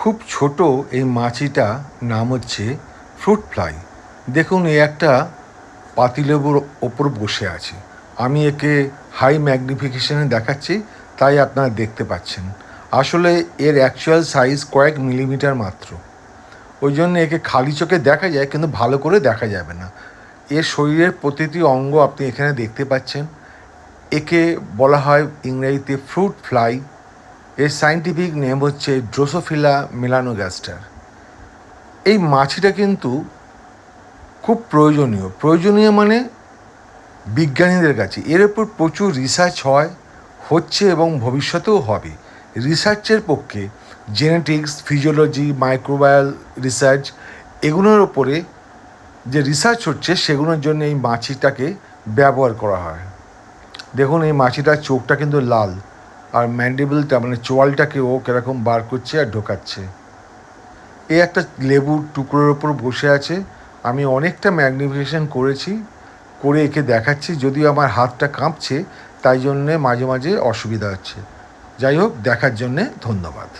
খুব ছোট এই মাছিটা নাম হচ্ছে ফ্রুট ফ্লাই। দেখুন এ একটা পাতিলেবুর ওপর বসে আছে। আমি একে হাই ম্যাগনিফিকেশনে দেখাচ্ছি, তাই আপনারা দেখতে পাচ্ছেন। আসলে এর অ্যাকচুয়াল সাইজ কয়েক মিলিমিটার মাত্র। ওই জন্য একে খালি চোখে দেখা যায়, কিন্তু ভালো করে দেখা যাবে না। এর শরীরের প্রতিটি অঙ্গ আপনি এখানে দেখতে পাচ্ছেন। একে বলা হয় ইংরেজিতে ফ্রুট ফ্লাই। এর সায়েন্টিফিক নেম হচ্ছে ড্রোসোফিলা মেলানোগাস্টার। এই মাছিটা কিন্তু খুব প্রয়োজনীয় মানে বিজ্ঞানীদের কাছে এর উপর প্রচুর রিসার্চ হচ্ছে এবং ভবিষ্যতেও হবে। রিসার্চের পক্ষে জেনেটিক্স, ফিজিওলজি, মাইক্রোবায়াল রিসার্চ, এগুলোর ওপরে যে রিসার্চ হচ্ছে সেগুলোর জন্য এই মাছিটাকে ব্যবহার করা হয়। দেখুন এই মাছিটার চোখটা কিন্তু লাল, আর ম্যান্ডিবলটা মানে চোয়ালটাকে ও কীরকম বার করছে আর ঢোকাচ্ছে। এ একটা লেবুর টুকরোর ওপর বসে আছে। আমি অনেকটা ম্যাগনিফিকেশন করে একে দেখাচ্ছি, যদিও আমার হাতটা কাঁপছে, তাই জন্যে মাঝে মাঝে অসুবিধা হচ্ছে। যাই হোক, দেখার জন্যে ধন্যবাদ।